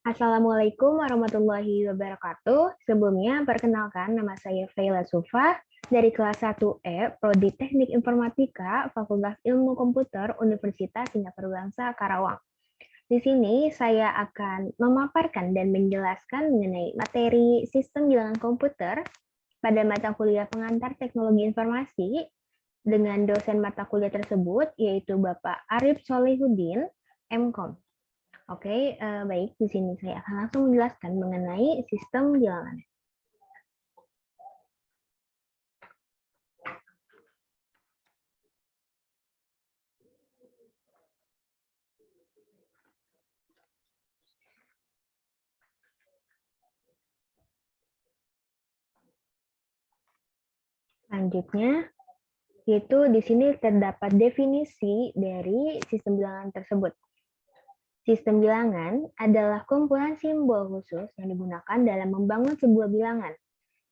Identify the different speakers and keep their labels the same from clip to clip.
Speaker 1: Assalamualaikum warahmatullahi wabarakatuh. Sebelumnya, perkenalkan nama saya Faila Sufa dari kelas 1E, Prodi Teknik Informatika, Fakultas Ilmu Komputer, Universitas Singapura Bangsa, Karawang. Di sini saya akan memaparkan dan menjelaskan mengenai materi sistem bilangan komputer pada mata kuliah pengantar teknologi informasi dengan dosen mata kuliah tersebut, yaitu Bapak Arif Solihuddin, MKOM. Oke, baik. Di sini saya akan langsung menjelaskan mengenai sistem bilangan. Selanjutnya, yaitu di sini terdapat definisi dari sistem bilangan tersebut. Sistem bilangan adalah kumpulan simbol khusus yang digunakan dalam membangun sebuah bilangan.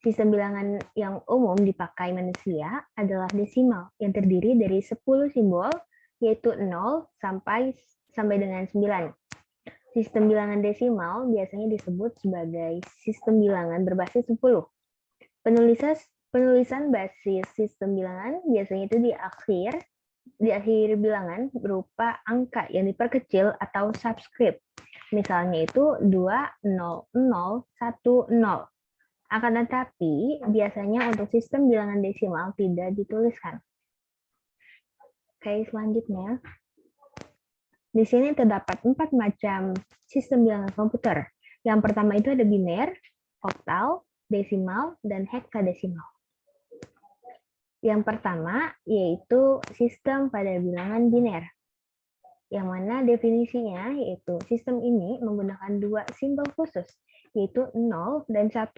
Speaker 1: Sistem bilangan yang umum dipakai manusia adalah desimal yang terdiri dari 10 simbol, yaitu 0 sampai dengan 9. Sistem bilangan desimal biasanya disebut sebagai sistem bilangan berbasis 10. Penulisan basis sistem bilangan biasanya itu di akhir bilangan berupa angka yang diperkecil atau subscript. Misalnya itu 20010. Akan tetapi, biasanya untuk sistem bilangan desimal tidak dituliskan. Oke, selanjutnya. Di sini terdapat 4 macam sistem bilangan komputer. Yang pertama itu ada biner, oktal, desimal, dan heksadesimal. Yang pertama yaitu sistem pada bilangan biner, yang mana definisinya yaitu sistem ini menggunakan 2 simbol khusus, yaitu 0 dan 1.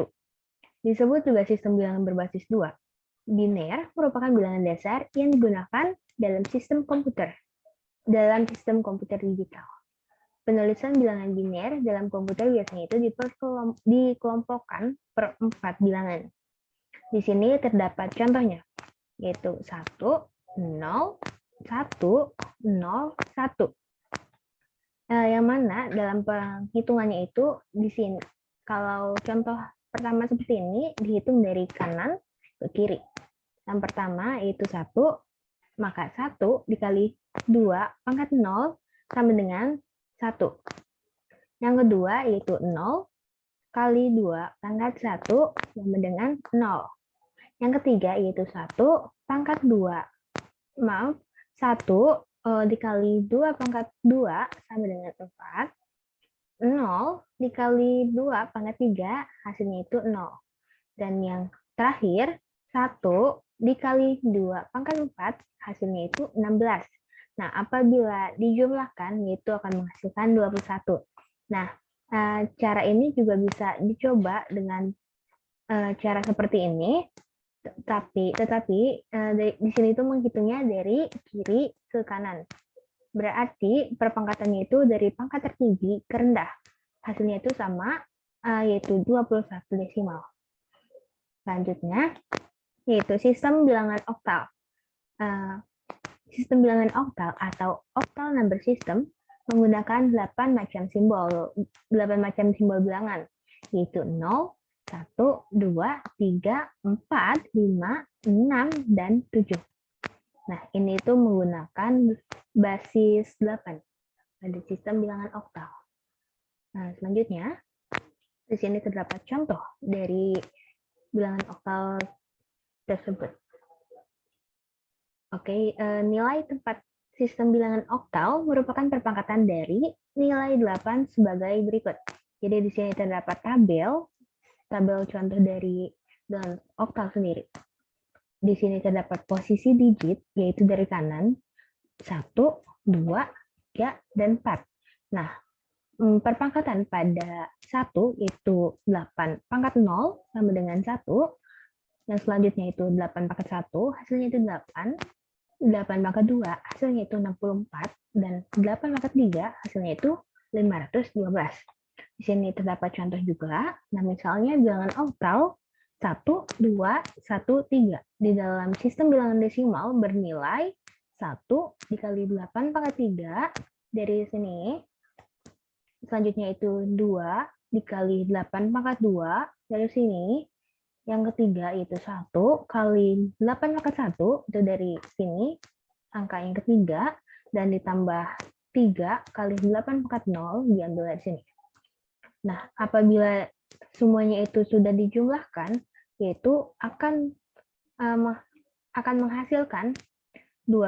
Speaker 1: Disebut juga sistem bilangan berbasis 2. Biner merupakan bilangan dasar yang digunakan dalam sistem komputer digital. Penulisan bilangan biner dalam komputer biasanya itu dikelompokkan per 4 bilangan. Di sini terdapat contohnya, yaitu 1, 0, 1, 0, 1. Yang mana dalam penghitungannya itu di sini, kalau contoh pertama seperti ini, dihitung dari kanan ke kiri. Yang pertama yaitu 1, maka 1 dikali 2 pangkat 0 sama dengan 1. Yang kedua yaitu 0 kali 2 pangkat 1 sama dengan 0. Yang ketiga yaitu 1 pangkat 2. 1 dikali 2 pangkat 2 sama dengan 4. 0 dikali 2 pangkat 3 hasilnya itu 0. Dan yang terakhir 1 dikali 2 pangkat 4 hasilnya itu 16. Nah, apabila dijumlahkan yaitu akan menghasilkan 21. Nah, cara ini juga bisa dicoba dengan cara seperti ini. Tetapi di sini itu menghitungnya dari kiri ke kanan. Berarti perpangkatannya itu dari pangkat tertinggi ke rendah. Hasilnya itu sama, yaitu 21 desimal. Selanjutnya, yaitu sistem bilangan oktal. Sistem bilangan oktal atau octal number system menggunakan 8 macam simbol bilangan, yaitu 0, 1, 2, 3, 4, 5, 6, dan 7. Nah, ini itu menggunakan basis 8 pada sistem bilangan oktal. Nah, selanjutnya, di sini terdapat contoh dari bilangan oktal tersebut. Oke, nilai tempat sistem bilangan oktal merupakan perpangkatan dari nilai 8 sebagai berikut. Jadi di sini terdapat tabel contoh dari bilangan oktal sendiri. Di sini terdapat posisi digit, yaitu dari kanan, 1, 2, 3, dan 4. Nah, perpangkatan pada 1 itu 8 pangkat 0 sama dengan 1. Yang selanjutnya itu 8 pangkat 1, hasilnya itu 8. 8 pangkat 2, hasilnya itu 64. Dan 8 pangkat 3, hasilnya itu 512. Di sini terdapat contoh juga. Nah, misalnya bilangan oktal 1, 2, 1, 3. Di dalam sistem bilangan desimal bernilai 1 dikali 8 pangkat 3. Dari sini Selanjutnya itu 2 dikali 8 pangkat 2 dari sini. Yang ketiga itu 1 kali 8 pangkat 1 itu dari sini, angka yang ketiga, dan ditambah 3 kali 8 pangkat 0 diambil dari sini. Nah, apabila semuanya itu sudah dijumlahkan, yaitu akan menghasilkan 1,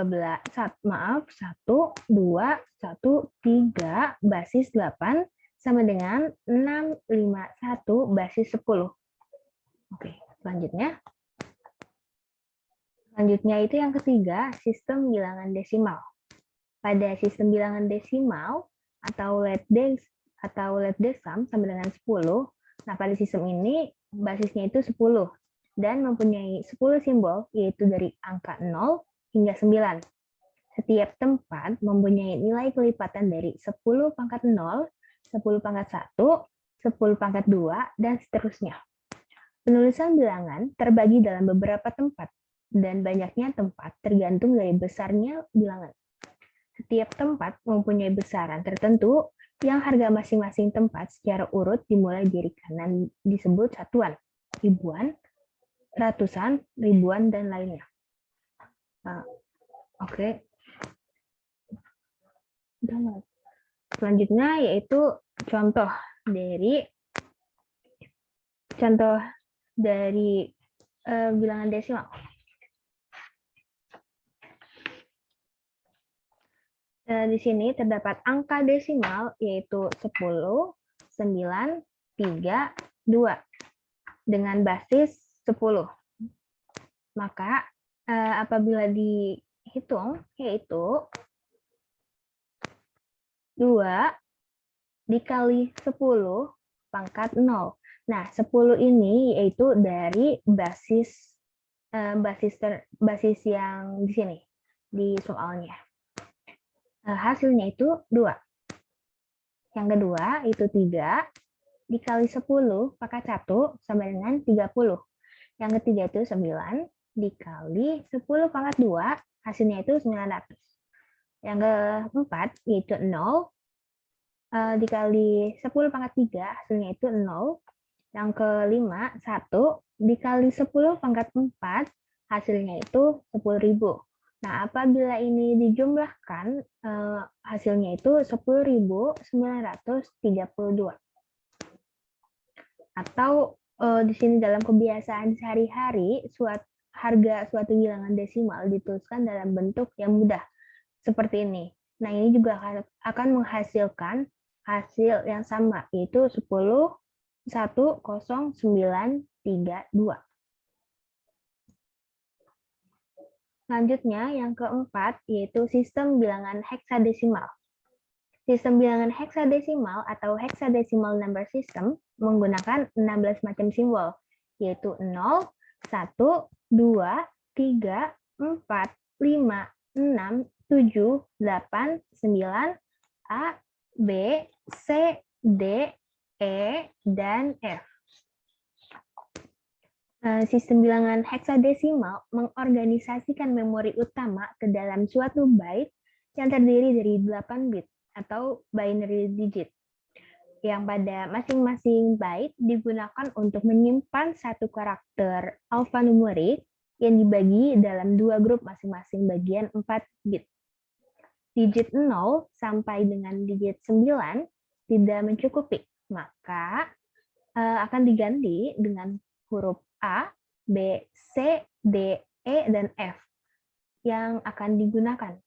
Speaker 1: basis 8 sama dengan 651 basis 10. Oke, selanjutnya. Selanjutnya itu yang ketiga, sistem bilangan desimal. Pada sistem bilangan desimal atau late desam sama dengan 10, nah pada sistem ini basisnya itu 10 dan mempunyai 10 simbol, yaitu dari angka 0 hingga 9. Setiap tempat mempunyai nilai kelipatan dari 10 pangkat 0, 10 pangkat 1, 10 pangkat 2, dan seterusnya. Penulisan bilangan terbagi dalam beberapa tempat, dan banyaknya tempat tergantung dari besarnya bilangan. Setiap tempat mempunyai besaran tertentu yang harga masing-masing tempat secara urut dimulai dari kanan disebut satuan, ribuan, ratusan, ribuan, dan lainnya. Oke. Selanjutnya yaitu contoh dari bilangan desimal. Di sini terdapat angka desimal yaitu 10, 9, 3, 2 dengan basis 10. Maka apabila dihitung yaitu 2 dikali 10 pangkat 0. Nah, 10 ini yaitu dari basis yang di sini di soalnya. Hasilnya itu 2. Yang kedua itu 3 dikali 10 pangkat 1 sama dengan 30. Yang ketiga itu 9 dikali 10 pangkat 2, hasilnya itu 900. Yang keempat yaitu 0 dikali 10 pangkat 3, hasilnya itu 0. Yang kelima 1 dikali 10 pangkat 4, hasilnya itu 10.000. Nah, apabila ini dijumlahkan, hasilnya itu 10.932. Atau di sini dalam kebiasaan sehari-hari, harga suatu bilangan desimal dituliskan dalam bentuk yang mudah, seperti ini. Nah, ini juga akan menghasilkan hasil yang sama, yaitu 10.932. Selanjutnya, yang keempat, yaitu sistem bilangan heksadesimal. Sistem bilangan heksadesimal atau hexadecimal number system menggunakan 16 macam simbol, yaitu 0, 1, 2, 3, 4, 5, 6, 7, 8, 9, A, B, C, D, E, dan F. Sistem bilangan heksadesimal mengorganisasikan memori utama ke dalam suatu byte yang terdiri dari 8 bit atau binary digit, yang pada masing-masing byte digunakan untuk menyimpan satu karakter alfanumerik yang dibagi dalam 2 grup masing-masing bagian 4 bit. Digit 0 sampai dengan digit 9 tidak mencukupi, maka akan diganti dengan huruf A, B, C, D, E, dan F yang akan digunakan.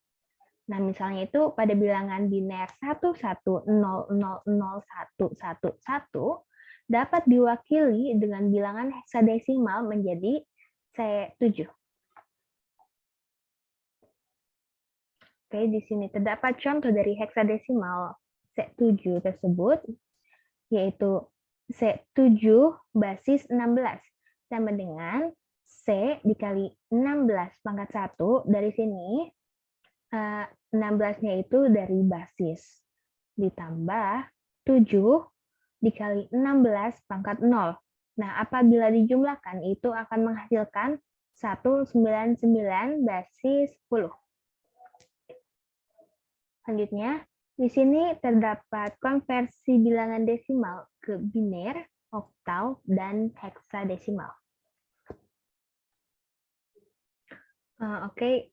Speaker 1: Nah, misalnya itu pada bilangan biner 11000111 dapat diwakili dengan bilangan heksadesimal menjadi C7. Oke, di sini terdapat contoh dari heksadesimal C7 tersebut, yaitu C7 basis 16 sama dengan C dikali 16 pangkat 1. Dari sini 16-nya itu dari basis ditambah 7 dikali 16 pangkat 0. Nah, apabila dijumlahkan itu akan menghasilkan 199 basis 10. Selanjutnya, Di sini terdapat konversi bilangan desimal ke biner, oktal, dan heksadesimal. Oke.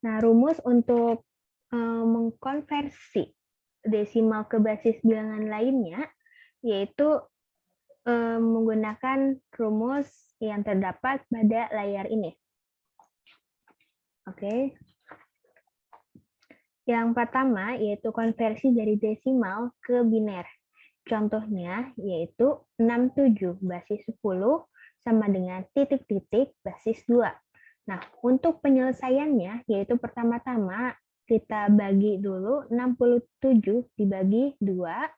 Speaker 1: Nah, rumus untuk mengkonversi desimal ke basis bilangan lainnya yaitu menggunakan rumus yang terdapat pada layar ini. Oke. Yang pertama yaitu konversi dari desimal ke biner. Contohnya yaitu 67 basis 10 sama dengan titik-titik basis 2. Nah, untuk penyelesaiannya yaitu pertama-tama kita bagi dulu 67 dibagi 2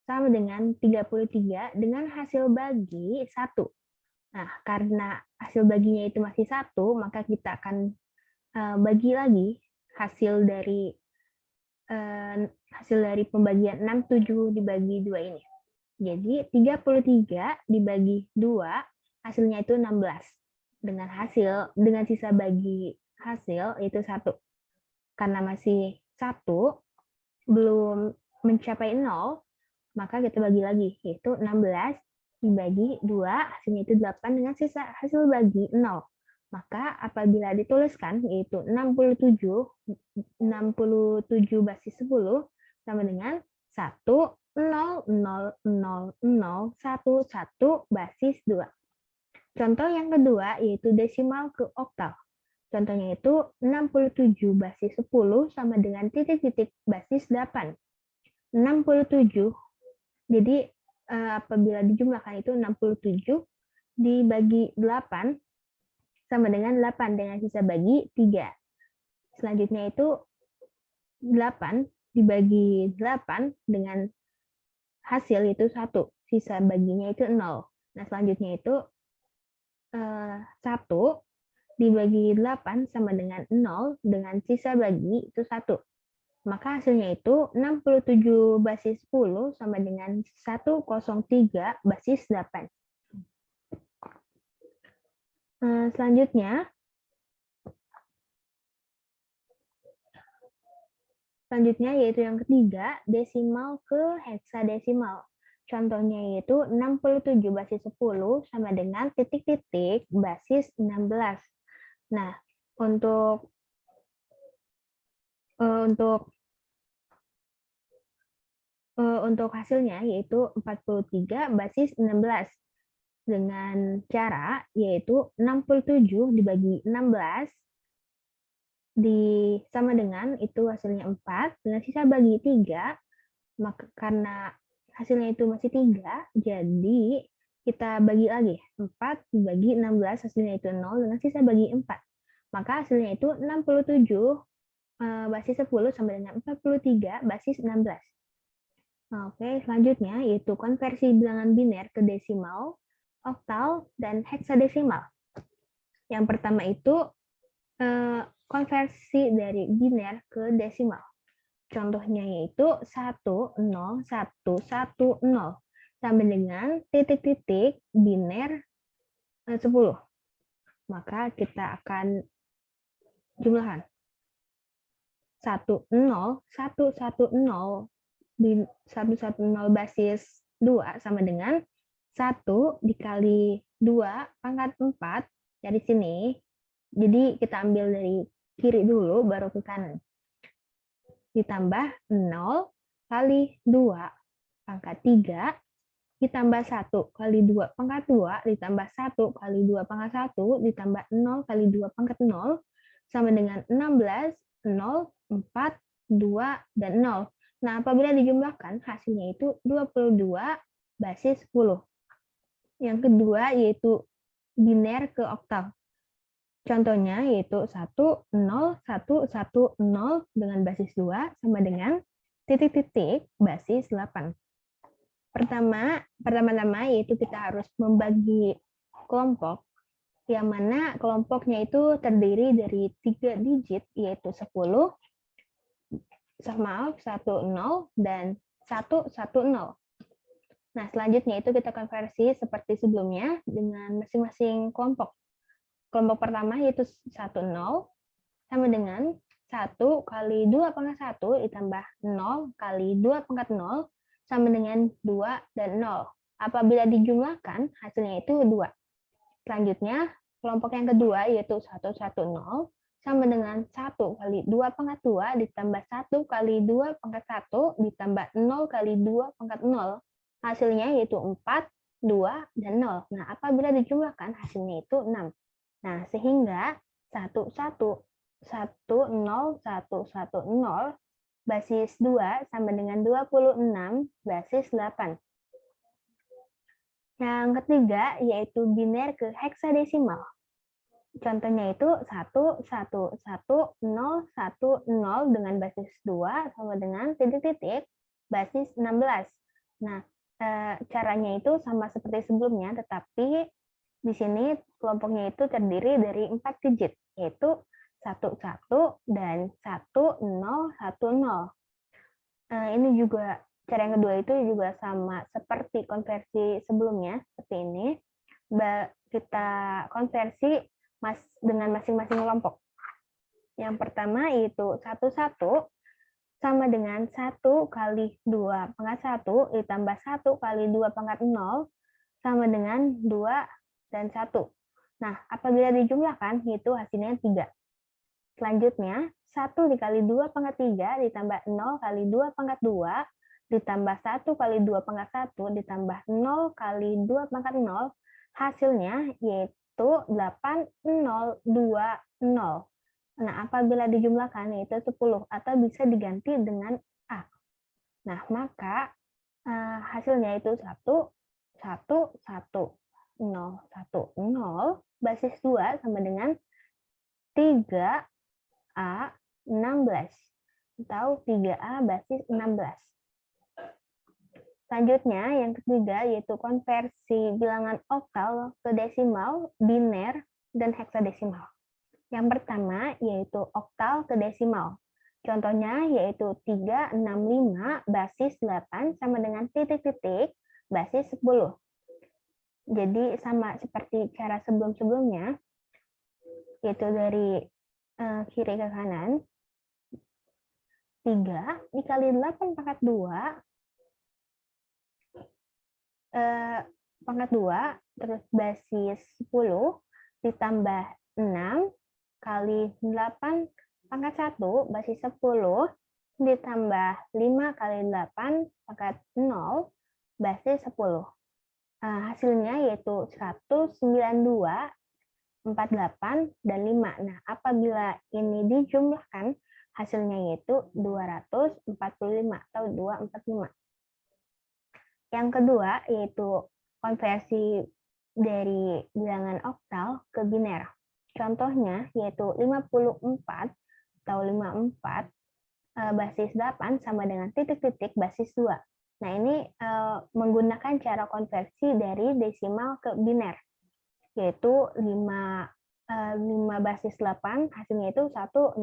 Speaker 1: sama dengan 33 dengan hasil bagi 1. Nah, karena hasil baginya itu masih 1, maka kita akan bagi lagi hasil dari pembagian 67 dibagi 2 ini. Jadi 33 dibagi 2 hasilnya itu 16. Dengan sisa bagi hasil itu 1. Karena masih 1 belum mencapai 0, maka kita bagi lagi yaitu 16 dibagi 2 hasilnya itu 8 dengan sisa hasil bagi 0. Maka apabila dituliskan yaitu 67 basis 10 sama dengan 1 0 0 0 0 1 1 basis 2. Contoh yang kedua yaitu desimal ke oktal. Contohnya itu 67 basis 10 sama dengan titik-titik basis 8. 67 jadi apabila dijumlahkan itu 67 dibagi 8 sama dengan 8 dengan sisa bagi 3. Selanjutnya itu 8 dibagi 8 dengan hasil itu 1. Sisa baginya itu 0. Nah, selanjutnya itu 1 dibagi 8 sama dengan 0 dengan sisa bagi itu 1. Maka hasilnya itu 67 basis 10 sama dengan 103 basis 8. Selanjutnya yaitu yang ketiga, desimal ke heksadesimal. Contohnya yaitu 67 basis 10 sama dengan titik-titik basis 16. Nah, untuk hasilnya yaitu 43 basis 16 dengan cara yaitu 67 dibagi 16 sama dengan itu hasilnya 4 dengan sisa bagi 3. Maka karena hasilnya itu masih 3, jadi kita bagi lagi 4 dibagi 16 hasilnya itu 0 dengan sisa bagi 4. Maka hasilnya itu 67 basis 10 sama dengan 43 basis 16. Oke, selanjutnya yaitu konversi bilangan biner ke desimal, oktal, dan heksadesimal. Yang pertama itu konversi dari biner ke desimal. Contohnya yaitu 101110 sama dengan titik-titik biner 10. Maka kita akan jumlahkan 110 basis 2 sama dengan 1 dikali 2 pangkat 4 dari sini. Jadi kita ambil dari kiri dulu baru ke kanan. Ditambah 0 kali 2 pangkat 3 ditambah 1 kali 2 pangkat 2 ditambah 1 kali 2 pangkat 1 ditambah 0 kali 2 pangkat 0 sama dengan 16, 0, 4, 2, dan 0. Nah, apabila dijumlahkan, hasilnya itu 22 basis 10. Yang kedua yaitu biner ke oktal. Contohnya yaitu 10110 dengan basis 2 sama dengan titik-titik basis 8. Pertama-tama yaitu kita harus membagi kelompok yang mana kelompoknya itu terdiri dari 3 digit yaitu 10, 10 dan 110. Nah, selanjutnya itu kita konversi seperti sebelumnya dengan masing-masing kelompok. Kelompok pertama yaitu 10, sama dengan 1 kali 2 pangkat 1 ditambah 0 kali 2 pangkat 0 sama dengan 2 dan 0. Apabila dijumlahkan, hasilnya itu 2. Selanjutnya, kelompok yang kedua yaitu 1, 1, 0 sama dengan 1 kali 2 pangkat 2 ditambah 1 kali 2 pangkat 1 ditambah 0 kali 2 pangkat 0. Hasilnya yaitu 4, 2, dan 0. Nah, apabila dijumlahkan, hasilnya itu 6. Nah, sehingga 1, 1, 1, 0, 1, 1, 0 basis 2 sama dengan 26 basis 8. Yang ketiga yaitu biner ke heksadesimal. Contohnya itu 1, 1, 1, 0, 1, 0 dengan basis 2 sama dengan titik-titik basis 16. Nah, caranya itu sama seperti sebelumnya, tetapi di sini kelompoknya itu terdiri dari 4 digit, yaitu 1, 1, dan 1, 0, 1, 0. Ini juga cara yang kedua itu juga sama seperti konversi sebelumnya, seperti ini. Kita konversi dengan masing-masing kelompok. Yang pertama yaitu 1, 1 sama dengan 1 kali 2 pangkat 1 ditambah 1 kali 2 pangkat 0 sama dengan 2 dan 1. Nah, apabila dijumlahkan, itu hasilnya 3. Selanjutnya, 1 dikali 2 pangkat 3 ditambah 0 kali 2 pangkat 2 ditambah 1 kali 2 pangkat 1 ditambah 0 kali 2 pangkat 0, hasilnya yaitu 8, 0, 2, 0. Nah, apabila dijumlahkan yaitu 10 atau bisa diganti dengan A. Nah, maka hasilnya itu 1, 1, 1, 0, 1, 0, basis 2 sama dengan 3A 16 atau 3A basis 16. Selanjutnya, yang ketiga yaitu konversi bilangan oktal ke desimal, biner, dan heksadesimal. Yang pertama yaitu oktal ke desimal. Contohnya yaitu 365 basis 8 sama dengan titik-titik basis 10. Jadi sama seperti cara sebelum-sebelumnya, yaitu dari kiri ke kanan. 3 dikali 8 pangkat 2 pangkat 2 terus basis 10 ditambah 6 kali 8 pangkat 1 basis 10 ditambah 5 kali 8 pangkat 0 basis 10. Hasilnya yaitu 192, 48, dan 5. Nah, apabila ini dijumlahkan, hasilnya yaitu 245 atau 245. Yang kedua yaitu konversi dari bilangan oktal ke biner. Contohnya yaitu 54 atau 54 basis 8 sama dengan titik-titik basis 2. Nah, ini menggunakan cara konversi dari desimal ke biner, yaitu 5 basis 8, hasilnya itu 101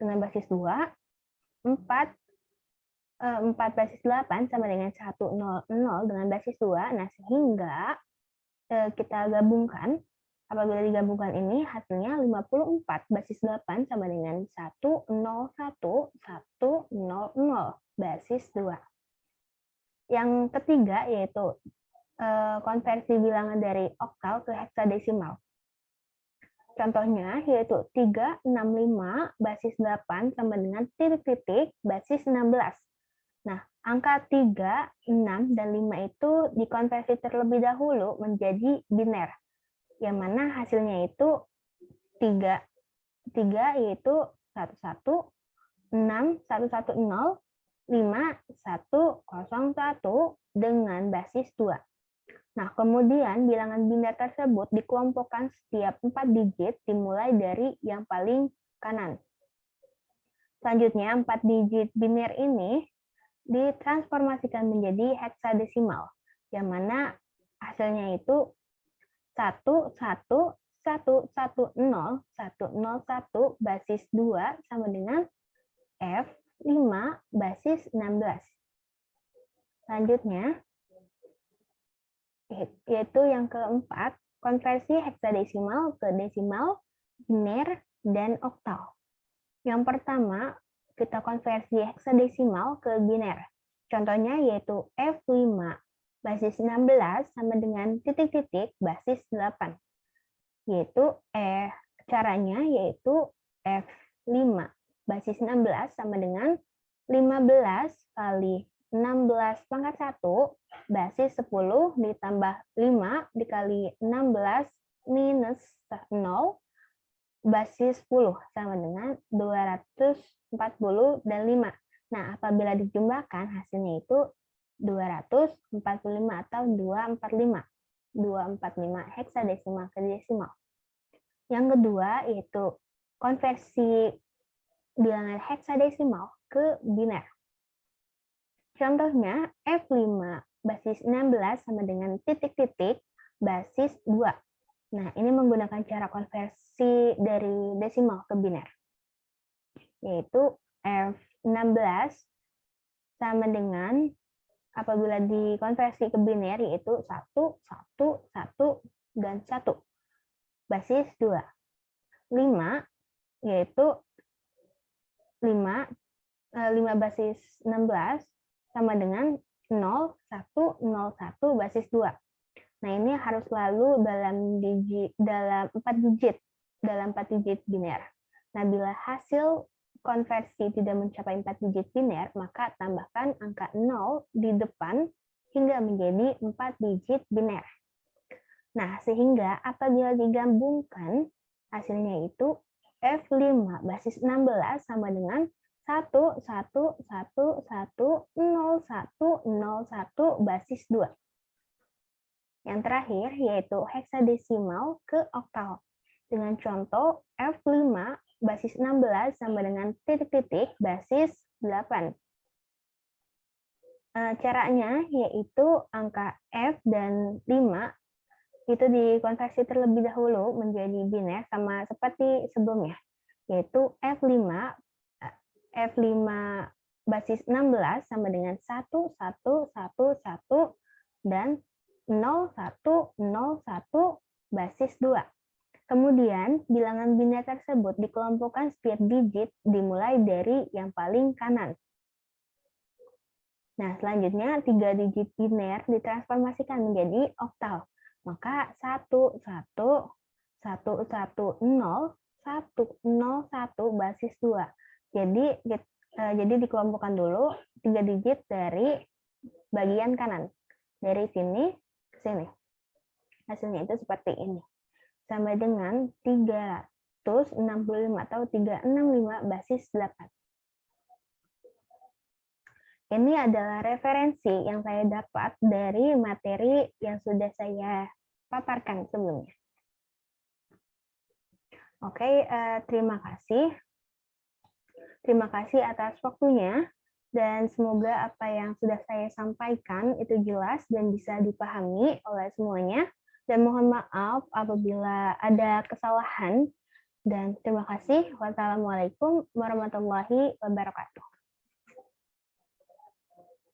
Speaker 1: dengan basis 2, 4 basis 8 sama dengan 100 dengan basis 2. Nah, sehingga kita gabungkan, apabila digabungkan ini hasilnya 54 basis 8 sama dengan 101 100 basis 2. Yang ketiga yaitu konversi bilangan dari oktal ke heksadesimal. Contohnya yaitu 365 basis 8 sama dengan titik-titik basis 16. Nah, angka 3, 6, dan 5 itu dikonversi terlebih dahulu menjadi biner, yang mana hasilnya itu 3 yaitu 11, 6, 110, 5, 101 dengan basis 2. Nah, kemudian bilangan biner tersebut dikelompokkan setiap 4 digit dimulai dari yang paling kanan. Selanjutnya, 4 digit biner ini ditransformasikan menjadi heksadesimal, yang mana hasilnya itu 1110101 basis 2 sama dengan F5 basis 16. Selanjutnya, yaitu yang keempat, konversi heksadesimal ke desimal, biner, dan oktal. Yang pertama, kita konversi heksadesimal ke biner. Contohnya yaitu F5 basis 16 sama dengan titik-titik basis 8. Caranya yaitu F5 basis 16 sama dengan 15 kali 16 pangkat 1 basis 10 ditambah 5 dikali 16 minus 0 basis 10 sama dengan 240 dan 5. Nah, apabila dijumlahkan hasilnya itu 245 atau 245. 245 heksadesimal ke desimal. Yang kedua yaitu konversi bilangan heksadesimal ke biner. Contohnya F5 basis 16 sama dengan titik-titik basis 2. Nah, ini menggunakan cara konversi dari desimal ke biner. Yaitu F16 sama dengan apabila dikonversi ke biner yaitu 1, 1, 1, dan 1. Basis 2. 5 yaitu 5 basis 16 sama dengan 0, 1, 0, 1 basis 2. Nah, ini harus selalu dalam 4 digit biner. Nah, bila hasil konversi tidak mencapai 4 digit biner, maka tambahkan angka 0 di depan hingga menjadi 4 digit biner. Nah, sehingga apabila digabungkan, hasilnya itu F5 basis 16 sama dengan 1, 1, 1, 1, 0, 1, 0, 1 basis 2. Yang terakhir yaitu heksadesimal ke oktal. Dengan contoh F5 basis 16 sama dengan titik-titik basis 8. Caranya yaitu angka F dan 5 itu dikonversi terlebih dahulu menjadi biner sama seperti sebelumnya. Yaitu F5 basis 16 sama dengan 1, 1, 1, 1, dan 0, 1, 0, 1 basis 2. Kemudian, bilangan biner tersebut dikelompokkan setiap digit dimulai dari yang paling kanan. Nah, selanjutnya 3 digit biner ditransformasikan menjadi oktal. Maka 1, 1, 1, 1, 0, 1, 0, 1 basis 2. Jadi dikelompokkan dulu 3 digit dari bagian kanan. Dari sini ke sini. Hasilnya itu seperti ini. Sama dengan 365 atau 365 basis 8. Ini adalah referensi yang saya dapat dari materi yang sudah saya paparkan sebelumnya. Oke, terima kasih. Terima kasih atas waktunya. Dan semoga apa yang sudah saya sampaikan itu jelas dan bisa dipahami oleh semuanya. Dan mohon maaf apabila ada kesalahan. Dan terima kasih. Wassalamualaikum warahmatullahi wabarakatuh.